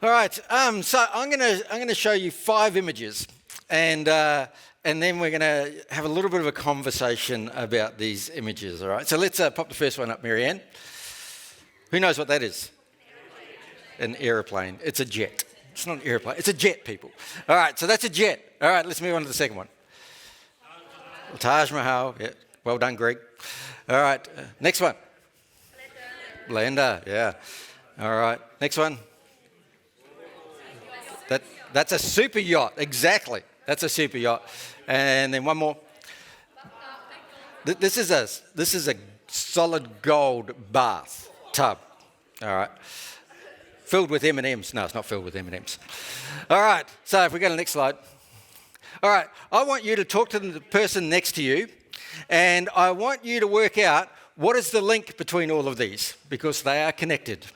All right. So I'm gonna show you 5 images, and then we're gonna have a little bit of a conversation about these images. All right. So let's pop the first one up, Marianne. Who knows what that is? An aeroplane. It's a jet. It's not an aeroplane. It's a jet, people. All right. So that's a jet. All right. Let's move on to the second one. Taj Mahal. Yeah. Well done, Greg. All right. Next one. Blender. Yeah. All right. Next one. That's a super yacht. Exactly. That's a super yacht. And then one more. This is a solid gold bath tub. All right. Filled with M&Ms. No, it's not filled with M&Ms. All right. So if we go to the next slide. All right. I want you to talk to the person next to you, and I want you to work out what is the link between all of these, because they are connected.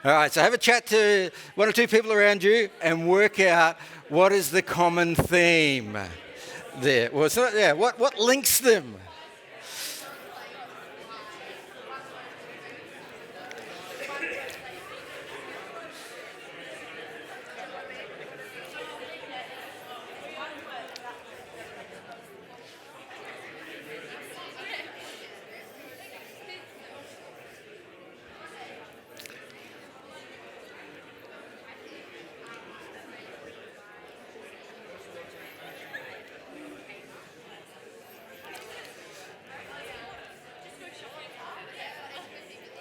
All right, so have a chat to 1 or 2 people around you and work out what is the common theme there. Well, it's not, yeah, what links them?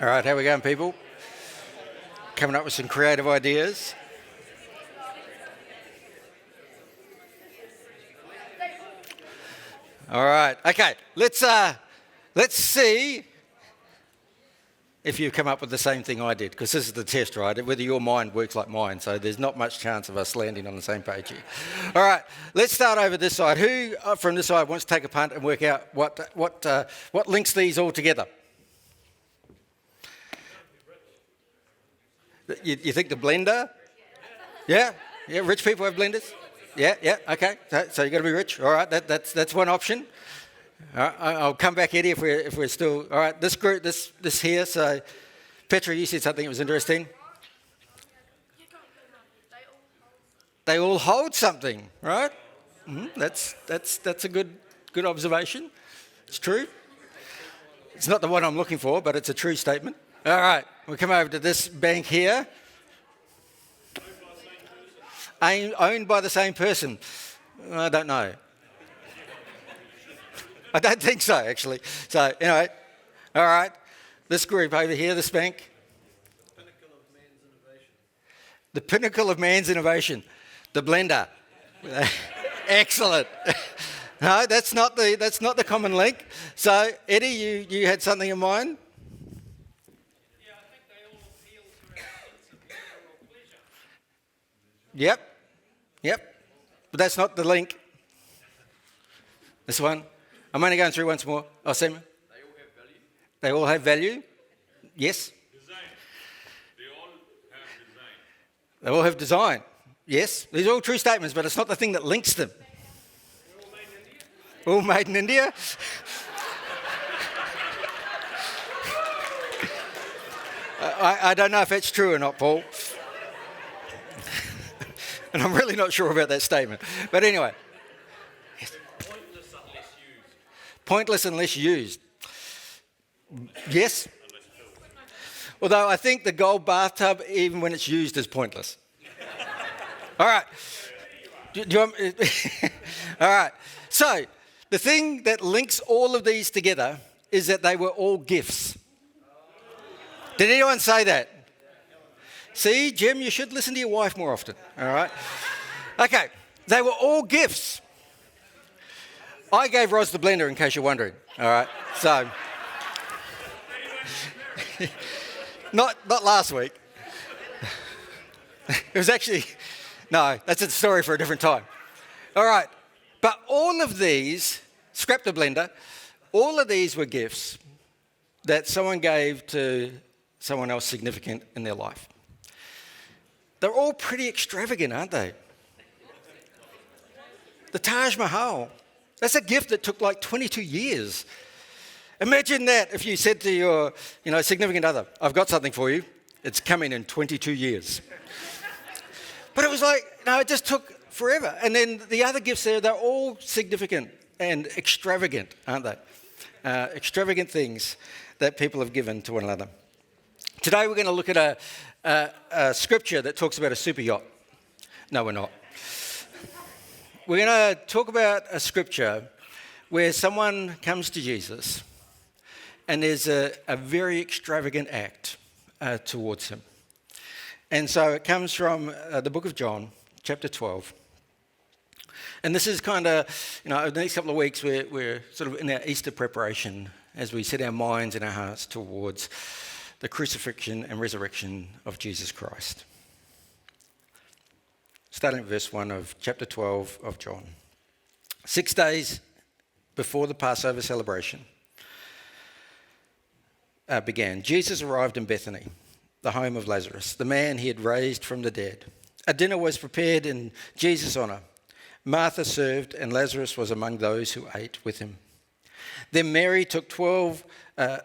All right, how we going, people? Coming up with some creative ideas? All right, okay. Let's see if you've come up with the same thing I did, because this is the test, right? Whether your mind works like mine, so there's not much chance of us landing on the same page here. All right, let's start over this side. Who from this side wants to take a punt and work out what links these all together? You think the blender? Yeah? Yeah, rich people have blenders? Yeah, okay. So you've got to be rich. All right, that's one option. All right, I'll come back, Eddie, if we're still... All right, this group, this here, so... Petra, you said something that was interesting. They all hold something, right? Mm-hmm. That's a good observation. It's true. It's not the one I'm looking for, but it's a true statement. All right, we'll come over to this bank here. Owned by the same person. I don't know. I don't think so, actually. So, anyway, all right. This group over here, this bank. The pinnacle of man's innovation. The blender. Excellent. No, that's not the common link. So, Eddie, you had something in mind? Yep. But that's not the link. This one. I'm only going through once more. Oh, Sam. They all have value. Yes. Design. They all have design. Yes. These are all true statements, but it's not the thing that links them. All made in India? I don't know if that's true or not, Paul. And I'm really not sure about that statement. But anyway. Yes. Pointless unless used. Yes. Although I think the gold bathtub, even when it's used, is pointless. All right. Do you want All right. So the thing that links all of these together is that they were all gifts. Did anyone say that? See, Jim, you should listen to your wife more often, all right? Okay, they were all gifts. I gave Roz the blender, in case you're wondering, all right? So, not last week. It was actually, no, that's a story for a different time. All right, but all of these, scrap the blender, all of these were gifts that someone gave to someone else significant in their life. They're all pretty extravagant, aren't they? The Taj Mahal, that's a gift that took like 22 years. Imagine that if you said to your significant other, I've got something for you. It's coming in 22 years. But it was like, no, it just took forever. And then the other gifts there, they're all significant and extravagant, aren't they? Extravagant things that people have given to one another. Today we're going to look at a scripture that talks about a super yacht. No, we're not. We're going to talk about a scripture where someone comes to Jesus and there's a very extravagant act towards him. And so it comes from the book of John, chapter 12. And this is kind of, over the next couple of weeks, we're sort of in our Easter preparation as we set our minds and our hearts towards the crucifixion and resurrection of Jesus Christ. Starting at verse 1 of chapter 12 of John. 6 days before the Passover celebration began, Jesus arrived in Bethany, the home of Lazarus, the man he had raised from the dead. A dinner was prepared in Jesus' honour. Martha served, and Lazarus was among those who ate with him. Then Mary took a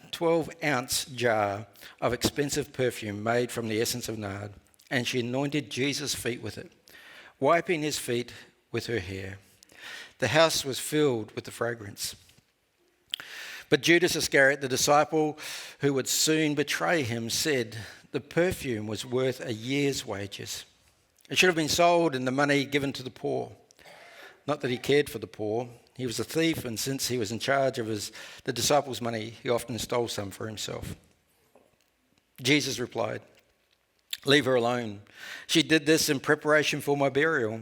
12-ounce jar of expensive perfume made from the essence of nard, and she anointed Jesus' feet with it, wiping his feet with her hair. The house was filled with the fragrance. But Judas Iscariot, the disciple who would soon betray him, said the perfume was worth a year's wages. It should have been sold and the money given to the poor. Not that he cared for the poor. He was a thief, and since he was in charge of the disciples' money, he often stole some for himself. Jesus replied, "Leave her alone. She did this in preparation for my burial.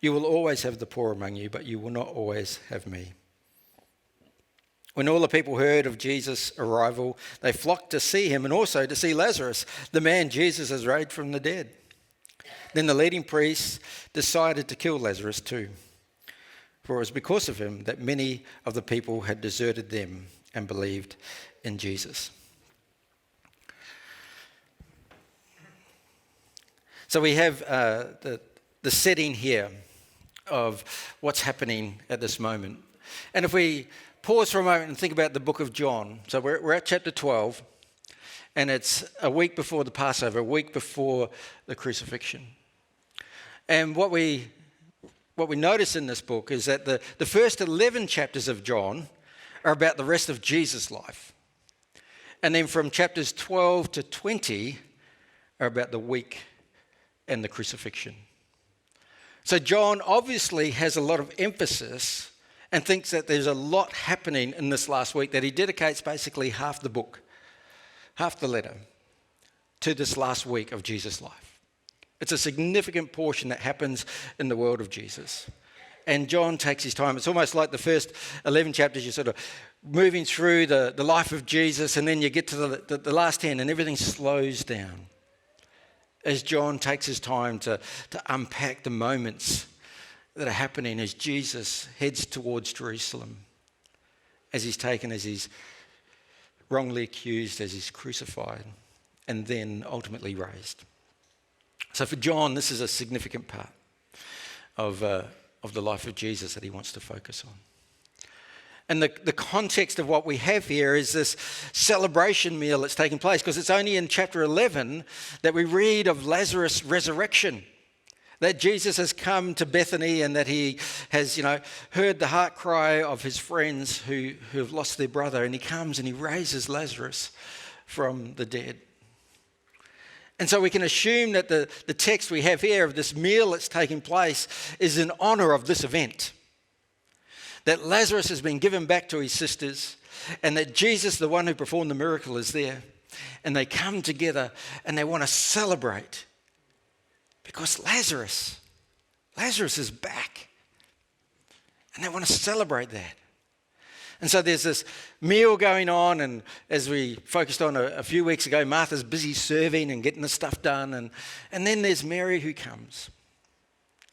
You will always have the poor among you, but you will not always have me." When all the people heard of Jesus' arrival, they flocked to see him and also to see Lazarus, the man Jesus has raised from the dead. Then the leading priests decided to kill Lazarus too, for it was because of him that many of the people had deserted them and believed in Jesus. So we have the setting here of what's happening at this moment. And if we pause for a moment and think about the book of John. So we're at chapter 12, and it's a week before the Passover, a week before the crucifixion. And what we notice in this book is that the first 11 chapters of John are about the rest of Jesus' life. And then from chapters 12 to 20 are about the week and the crucifixion. So John obviously has a lot of emphasis and thinks that there's a lot happening in this last week, that he dedicates basically half the book, half the letter, to this last week of Jesus' life. It's a significant portion that happens in the world of Jesus. And John takes his time. It's almost like the first 11 chapters, you're sort of moving through the life of Jesus, and then you get to the last 10 and everything slows down as John takes his time to unpack the moments that are happening as Jesus heads towards Jerusalem, as he's wrongly accused, as he's crucified, and then ultimately raised. So for John, this is a significant part of the life of Jesus that he wants to focus on. And the context of what we have here is this celebration meal that's taking place, because it's only in chapter 11 that we read of Lazarus' resurrection. That Jesus has come to Bethany and that he has, heard the heart cry of his friends who have lost their brother, and he comes and he raises Lazarus from the dead. And so we can assume that the text we have here of this meal that's taking place is in honour of this event. That Lazarus has been given back to his sisters, and that Jesus, the one who performed the miracle, is there. And they come together and they want to celebrate. Because Lazarus is back. And they want to celebrate that. And so there's this meal going on, and as we focused on a few weeks ago, Martha's busy serving and getting the stuff done. And then there's Mary who comes.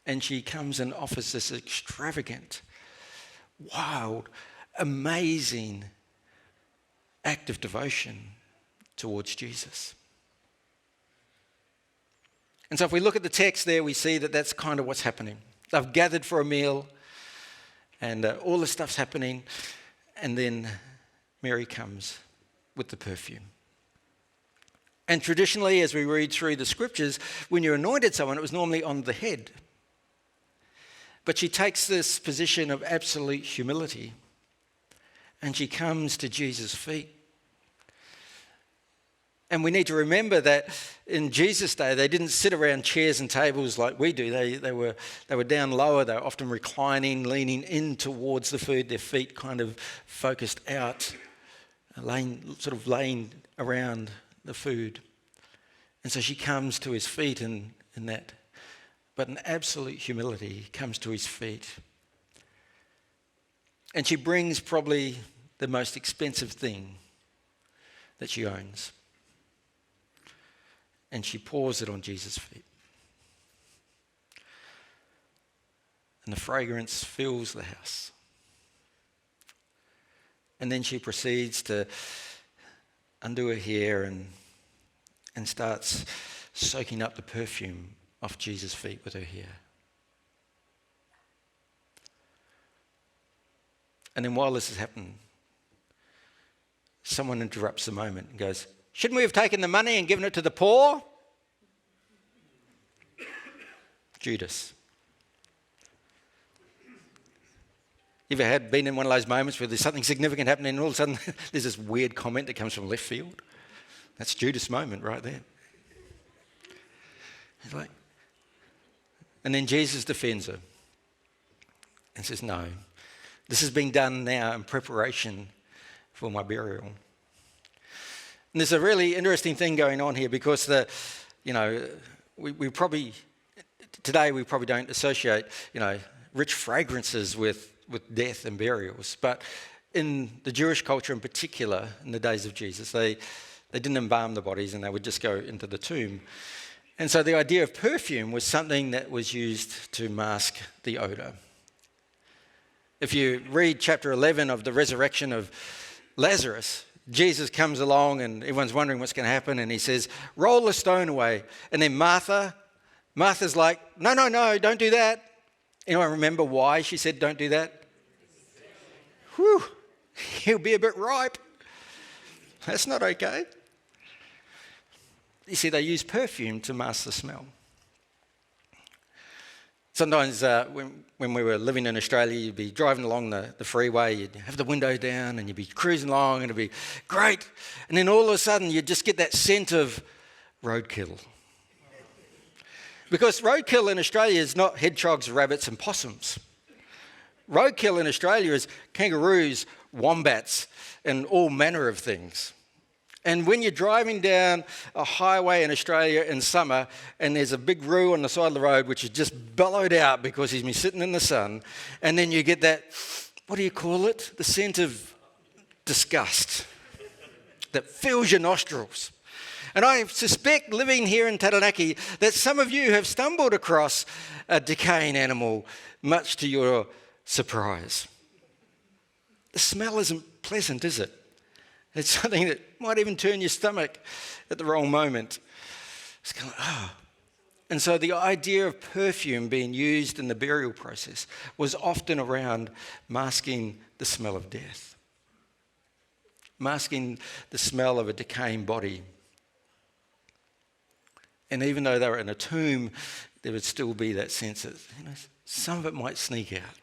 And she comes and offers this extravagant, wild, amazing act of devotion towards Jesus. And so if we look at the text there, we see that that's kind of what's happening. They've gathered for a meal, and all this stuff's happening, and then Mary comes with the perfume. And traditionally, as we read through the scriptures, when you anointed someone, it was normally on the head. But she takes this position of absolute humility and she comes to Jesus' feet. And we need to remember that in Jesus' day, they didn't sit around chairs and tables like we do. They were down lower. They were often reclining, leaning in towards the food, their feet kind of focused out, laying around the food. And so she comes to his feet in that. But in absolute humility, comes to his feet. And she brings probably the most expensive thing that she owns. And she pours it on Jesus' feet. And the fragrance fills the house. And then she proceeds to undo her hair and starts soaking up the perfume off Jesus' feet with her hair. And then while this is happening, someone interrupts the moment and goes, "Shouldn't we have taken the money and given it to the poor?" Judas. You ever been in one of those moments where there's something significant happening and all of a sudden there's this weird comment that comes from left field? That's Judas' moment right there. He's like, and then Jesus defends her and says, "No, this is being done now in preparation for my burial." And there's a really interesting thing going on here because we probably don't associate, rich fragrances with death and burials. But in the Jewish culture in particular, in the days of Jesus, they didn't embalm the bodies and they would just go into the tomb. And so the idea of perfume was something that was used to mask the odor. If you read chapter 11 of the resurrection of Lazarus, Jesus comes along and everyone's wondering what's going to happen, and he says, "Roll the stone away." And then Martha's like, no, don't do that. Anyone remember why she said don't do that? Whew, he'll be a bit ripe. That's not okay. You see, they use perfume to mask the smell. Sometimes when we were living in Australia, you'd be driving along the freeway, you'd have the window down and you'd be cruising along and it'd be great. And then all of a sudden you'd just get that scent of roadkill. Because roadkill in Australia is not hedgehogs, rabbits and possums. Roadkill in Australia is kangaroos, wombats and all manner of things. And when you're driving down a highway in Australia in summer and there's a big roo on the side of the road which is just bellowed out because he's been sitting in the sun, and then you get that, what do you call it? The scent of disgust that fills your nostrils. And I suspect, living here in Taranaki, that some of you have stumbled across a decaying animal, much to your surprise. The smell isn't pleasant, is it? It's something that might even turn your stomach at the wrong moment. It's kind of like, oh. And so the idea of perfume being used in the burial process was often around masking the smell of death, masking the smell of a decaying body. And even though they were in a tomb, there would still be that sense that some of it might sneak out.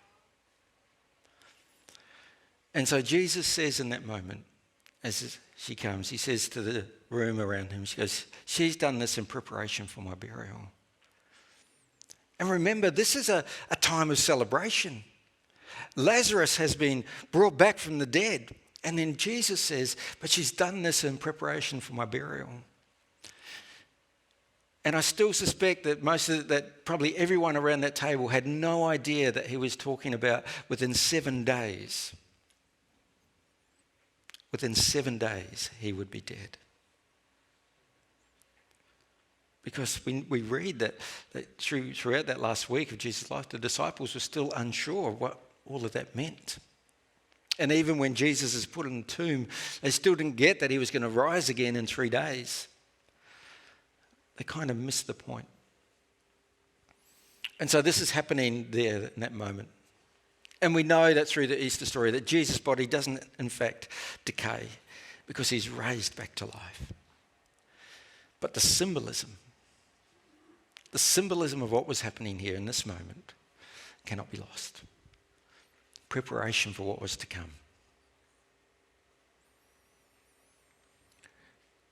And so Jesus says in that moment, as she comes, he says to the room around him, she goes, "She's done this in preparation for my burial." And remember, this is a time of celebration. Lazarus has been brought back from the dead. And then Jesus says, "But she's done this in preparation for my burial." And I still suspect that probably everyone around that table had no idea that he was talking about within 7 days. Within 7 days, he would be dead. Because we read that throughout that last week of Jesus' life, the disciples were still unsure of what all of that meant. And even when Jesus is put in the tomb, they still didn't get that he was going to rise again in 3 days. They kind of missed the point. And so this is happening there in that moment. And we know that through the Easter story that Jesus' body doesn't in fact decay because he's raised back to life. But the symbolism of what was happening here in this moment cannot be lost. Preparation for what was to come.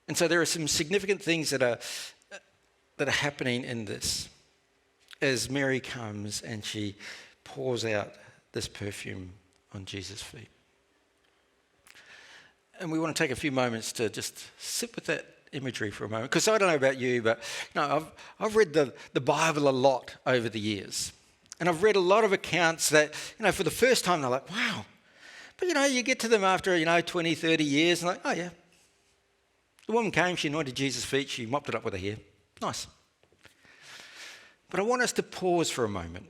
And so there are some significant things that are happening in this as Mary comes and she pours out this perfume on Jesus' feet. And we want to take a few moments to just sit with that imagery for a moment. Because I don't know about you, but I've read the Bible a lot over the years. And I've read a lot of accounts that, for the first time, they're like, wow. But, you get to them after, 20, 30 years, and like, oh, yeah. The woman came, she anointed Jesus' feet, she mopped it up with her hair. Nice. But I want us to pause for a moment.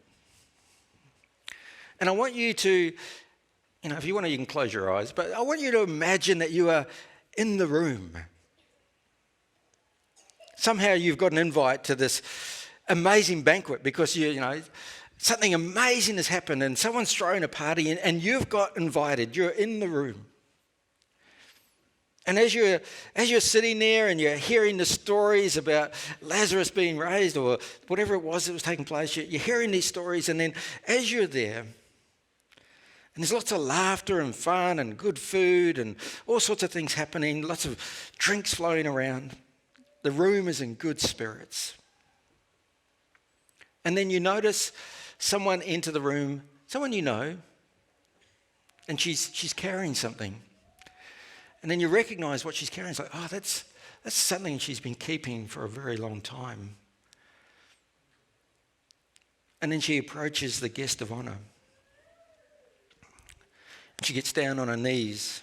And I want you to, if you want to, you can close your eyes, but I want you to imagine that you are in the room. Somehow you've got an invite to this amazing banquet because something amazing has happened and someone's throwing a party and you've got invited. You're in the room. And as you're sitting there and you're hearing the stories about Lazarus being raised or whatever it was that was taking place, you're hearing these stories, and then as you're there, and there's lots of laughter and fun and good food and all sorts of things happening, lots of drinks flowing around, the room is in good spirits. And then you notice someone enter the room, someone you know, and she's carrying something. And then you recognise what she's carrying. It's like, oh, that's something she's been keeping for a very long time. And then she approaches the guest of honour. And she gets down on her knees.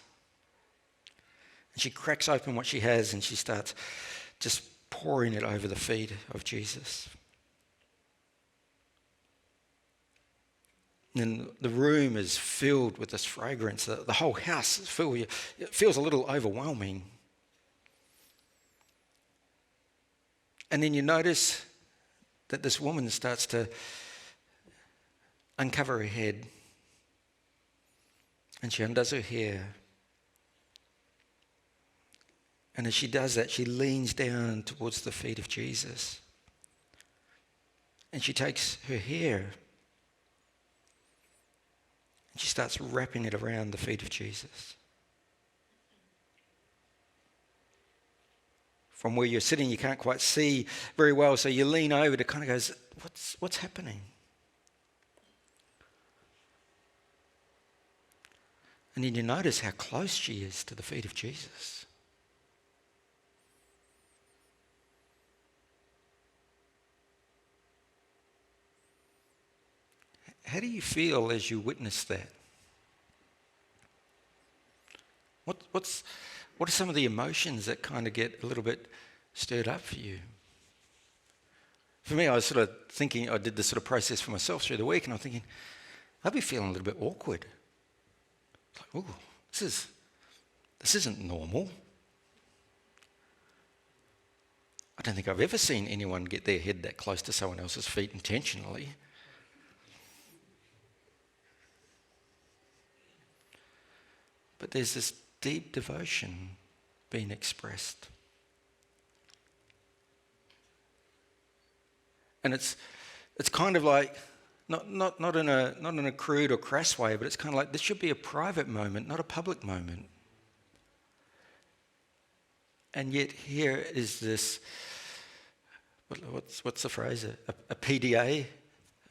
And she cracks open what she has and she starts just pouring it over the feet of Jesus. And the room is filled with this fragrance. The whole house is filled. It feels a little overwhelming. And then you notice that this woman starts to uncover her head. And she undoes her hair. And as she does that, she leans down towards the feet of Jesus. And she takes her hair and she starts wrapping it around the feet of Jesus. From where you're sitting, you can't quite see very well, so you lean over to kind of go, what's happening? And then you notice how close she is to the feet of Jesus. How do you feel as you witness that? What are some of the emotions that kind of get a little bit stirred up for you? For me, I was sort of thinking, I did this sort of process for myself through the week, and I'm thinking, I'll be feeling a little bit awkward. Like, ooh, this isn't normal. I don't think I've ever seen anyone get their head that close to someone else's feet intentionally. But there's this deep devotion being expressed. And it's kind of like, not in a crude or crass way, but it's kind of like this should be a private moment, not a public moment. And yet here is this, what's the phrase? A PDA,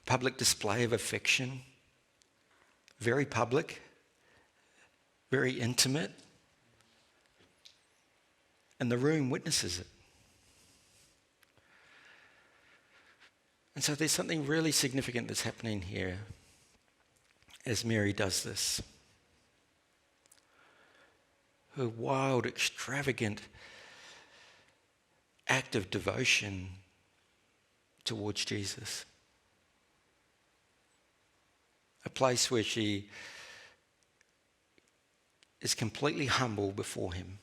public display of affection, very public, very intimate, and the room witnesses it. And so there's something really significant that's happening here as Mary does this. Her wild, extravagant act of devotion towards Jesus. A place where she is completely humble before him.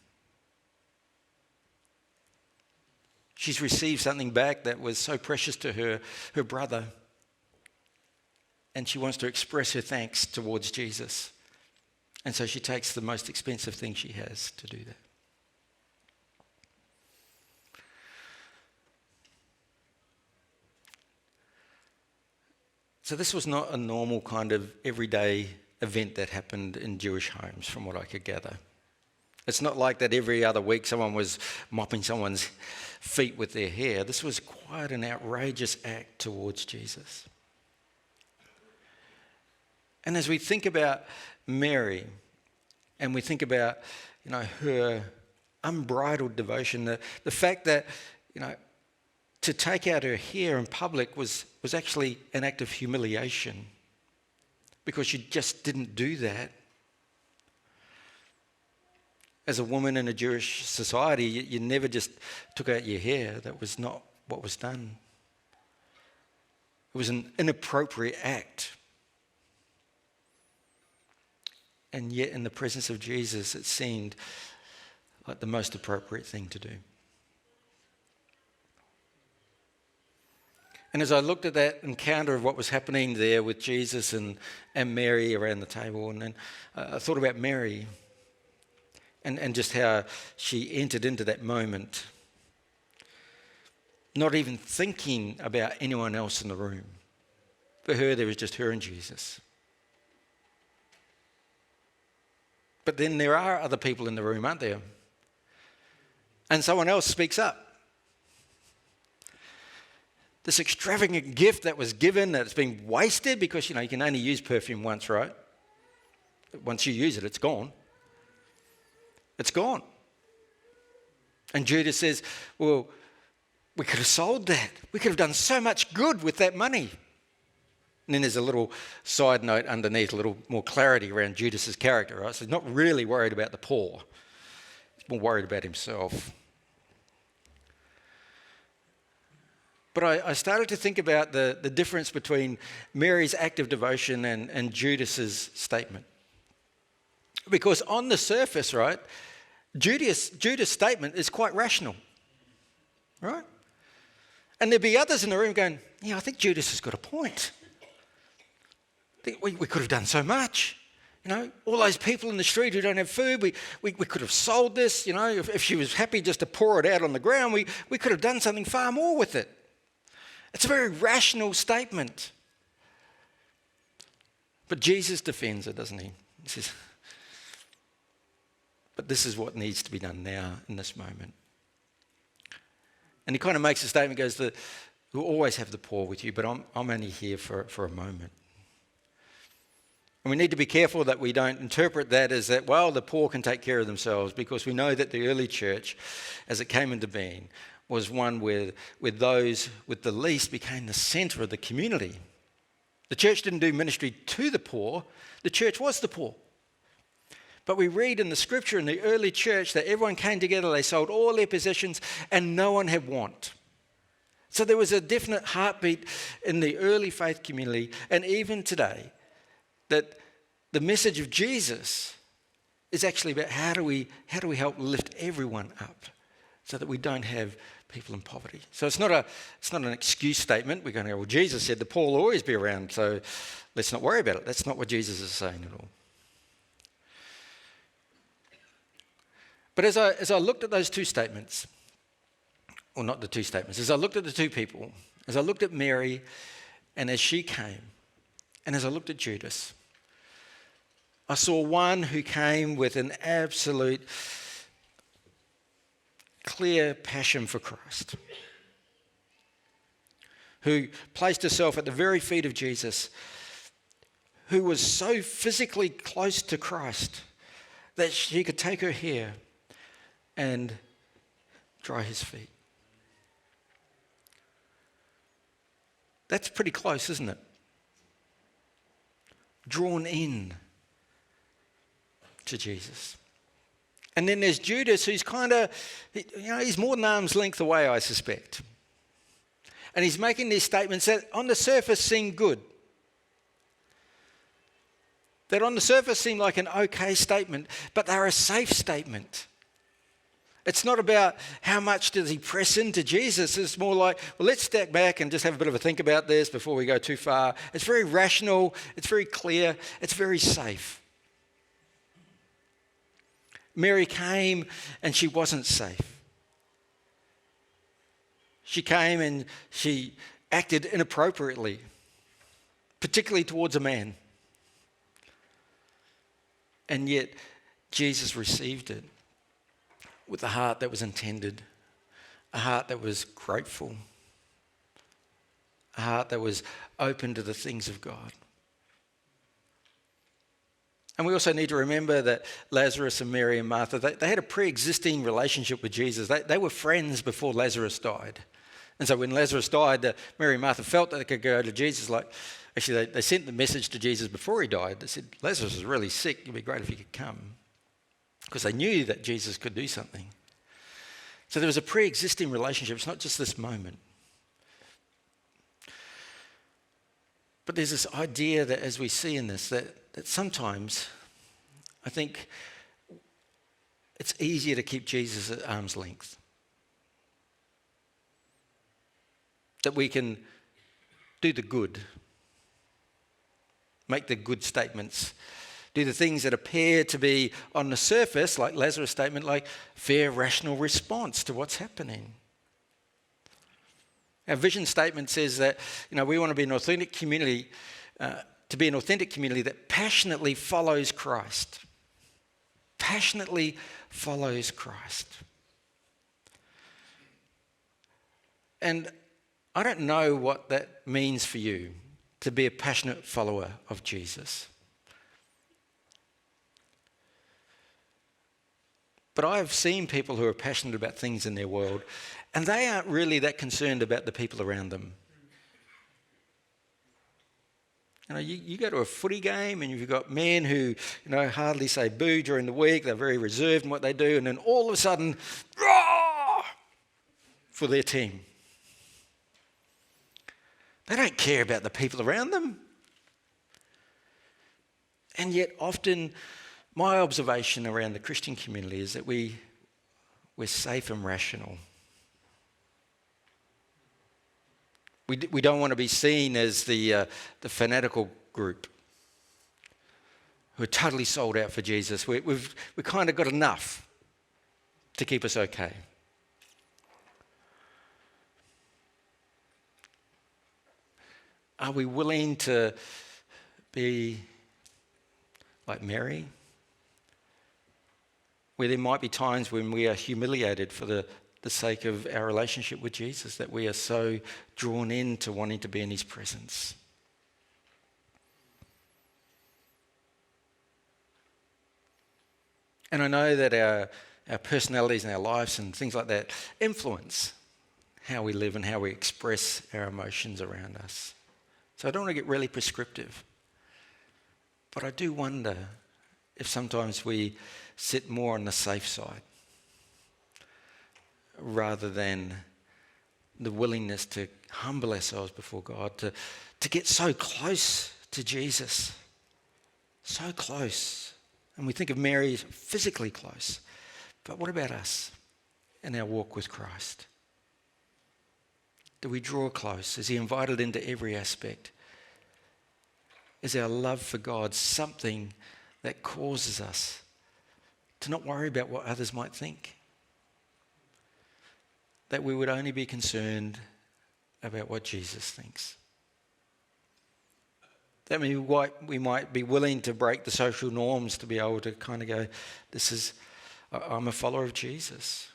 She's received something back that was so precious to her brother, and she wants to express her thanks towards Jesus. And so she takes the most expensive thing she has to do that. So this was not a normal kind of everyday event that happened in Jewish homes, from what I could gather. It's not like that every other week someone was mopping someone's feet with their hair. This was quite an outrageous act towards Jesus. And as we think about Mary, and we think about, her unbridled devotion, the fact that, to take out her hair in public was actually an act of humiliation, because she just didn't do that. As a woman in a Jewish society, you never just took out your hair. That was not what was done. It was an inappropriate act. And yet in the presence of Jesus, it seemed like the most appropriate thing to do. And as I looked at that encounter of what was happening there with Jesus and Mary around the table, and then I thought about Mary and just how she entered into that moment, not even thinking about anyone else in the room. For her, there was just her and Jesus. But then there are other people in the room, aren't there? And someone else speaks up. This extravagant gift that was given, that's been wasted, because, you can only use perfume once, right? Once you use it, it's gone. It's gone. And Judas says, well, we could have sold that. We could have done so much good with that money. And then there's a little side note underneath, a little more clarity around Judas's character, right? So he's not really worried about the poor. He's more worried about himself. But I started to think about the difference between Mary's act of devotion and Judas's statement. Because on the surface, right, Judas' statement is quite rational, right? And there'd be others in the room going, I think Judas has got a point. We could have done so much. All those people in the street who don't have food, we could have sold this. If she was happy just to pour it out on the ground, we could have done something far more with it. It's a very rational statement. But Jesus defends it, doesn't he? He says, but this is what needs to be done now in this moment. And he kind of makes a statement, goes, you'll always have the poor with you, but I'm only here for a moment. And we need to be careful that we don't interpret that as that, well, the poor can take care of themselves, because we know that the early church, as it came into being, was one where those with the least became the centre of the community. The church didn't do ministry to the poor, the church was the poor. But we read in the scripture in the early church that everyone came together, they sold all their possessions, and no one had want. So there was a definite heartbeat in the early faith community, and even today, that the message of Jesus is actually about how do we help lift everyone up so that we don't have people in poverty. So it's not an excuse statement. We're going to go, well, Jesus said the poor will always be around, so let's not worry about it. That's not what Jesus is saying at all. But as I looked at those two statements, or not the two statements, as I looked at the two people, as I looked at Mary and as she came, and as I looked at Judas, I saw one who came with an absolute clear passion for Christ, who placed herself at the very feet of Jesus, who was so physically close to Christ that she could take her hair and dry his feet. That's pretty close, isn't it? Drawn in to Jesus. And then there's Judas, who's kind of, he's more than arm's length away, I suspect. And he's making these statements that on the surface seem good. That on the surface seem like an okay statement, but they're a safe statement. It's not about how much does he press into Jesus. It's more like, well, let's step back and just have a bit of a think about this before we go too far. It's very rational. It's very clear. It's very safe. Mary came and she wasn't safe. She came and she acted inappropriately. particularly towards a man. And yet Jesus received it with a heart that was intended, a heart that was grateful, a heart that was open to the things of God. And we also need to remember that Lazarus and Mary and Martha, they had a pre-existing relationship with Jesus. They were friends before Lazarus died. And so when Lazarus died, Mary and Martha felt that they could go to Jesus. Actually, they sent the message to Jesus before he died. They said, Lazarus is really sick. It'd be great if he could come. Because they knew that Jesus could do something. So there was a pre-existing relationship. It's not just this moment. But there's this idea that as we see in this, that sometimes I think it's easier to keep Jesus at arm's length. That we can do the good, make the good statements, do the things that appear to be on the surface, like Lazarus' statement, like fair, rational response to what's happening. Our vision statement says that, we want to be an authentic community, that passionately follows Christ. Passionately follows Christ. And I don't know what that means for you, to be a passionate follower of Jesus. But I've seen people who are passionate about things in their world, and they aren't really that concerned about the people around them. You go to a footy game and you've got men who, hardly say boo during the week. They're very reserved in what they do. And then all of a sudden, roar for their team. They don't care about the people around them. And yet often my observation around the Christian community is that we're safe and rational. We don't want to be seen as the fanatical group who are totally sold out for Jesus. We've kind of got enough to keep us okay. Are we willing to be like Mary, where there might be times when we are humiliated for the sake of our relationship with Jesus, that we are so drawn into wanting to be in his presence? And I know that our personalities and our lives and things like that influence how we live and how we express our emotions around us. So I don't want to get really prescriptive. But I do wonder if sometimes we sit more on the safe side rather than the willingness to humble ourselves before God, to get so close to Jesus. So close. And we think of Mary as physically close. But what about us in our walk with Christ? Do we draw close? Is he invited into every aspect? Is our love for God something that causes us to not worry about what others might think? That we would only be concerned about what Jesus thinks? That we might be willing to break the social norms to be able to kind of go, I'm a follower of Jesus.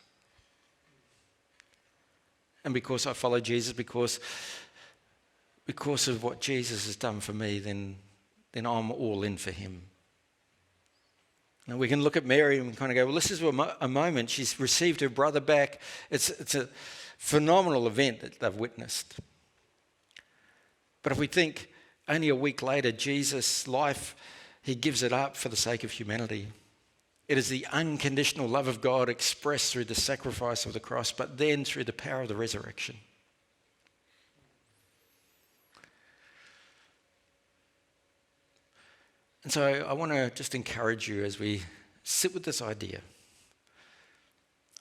And because I follow Jesus, because of what Jesus has done for me, then I'm all in for him. And we can look at Mary and kind of go, well, this is a moment. She's received her brother back. It's a phenomenal event that they've witnessed. But if we think only a week later, Jesus' life, he gives it up for the sake of humanity. It is the unconditional love of God expressed through the sacrifice of the cross, but then through the power of the resurrection. And so I want to just encourage you as we sit with this idea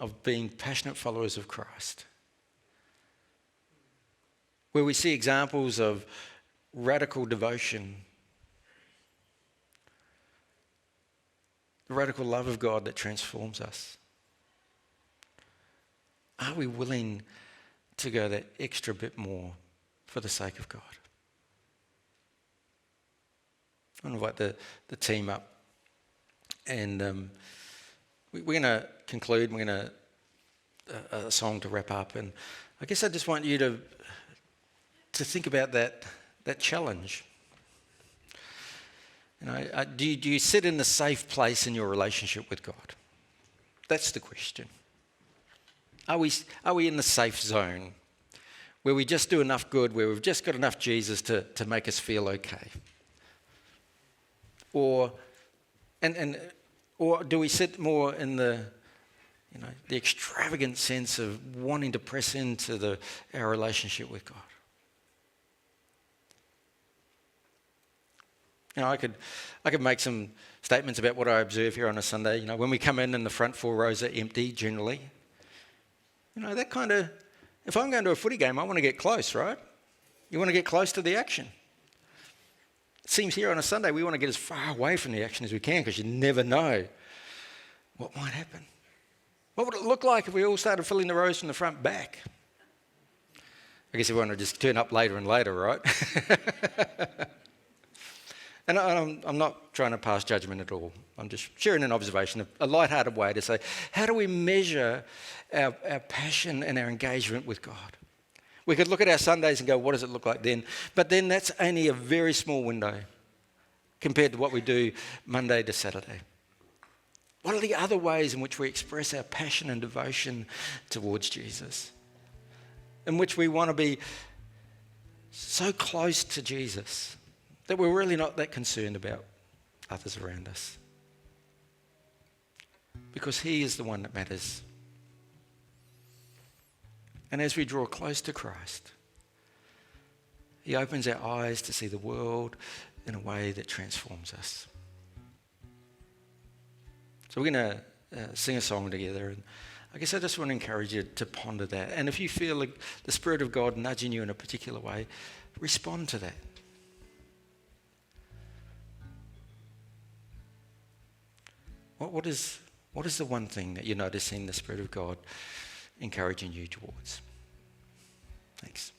of being passionate followers of Christ, where we see examples of radical devotion, the radical love of God that transforms us. Are we willing to go that extra bit more for the sake of God? I invite the team up. And we're going to conclude. We're going to a song to wrap up. And I guess I just want you to think about that challenge. You know, do you sit in a safe place in your relationship with God? That's the question. Are we in the safe zone where we just do enough good, where we've just got enough Jesus to make us feel okay? Or do we sit more in the extravagant sense of wanting to press into our relationship with God? You know, I could make some statements about what I observe here on a Sunday. You know, when we come in and the front 4 rows are empty generally, you know, that kind of, if I'm going to a footy game, I want to get close, right? You want to get close to the action. It seems here on a Sunday we want to get as far away from the action as we can, because you never know what might happen. What would it look like if we all started filling the rows from the front back? I guess everyone would just turn up later and later, right? And I'm not trying to pass judgment at all. I'm just sharing an observation, a lighthearted way to say, how do we measure our passion and our engagement with God? We could look at our Sundays and go, what does it look like then? But then that's only a very small window compared to what we do Monday to Saturday. What are the other ways in which we express our passion and devotion towards Jesus? In which we want to be so close to Jesus that we're really not that concerned about others around us. Because he is the one that matters. And as we draw close to Christ, he opens our eyes to see the world in a way that transforms us. So we're going to sing a song together, and I guess I just want to encourage you to ponder that. And if you feel like the Spirit of God nudging you in a particular way, respond to that. What is the one thing that you're noticing the Spirit of God encouraging you towards? Thanks.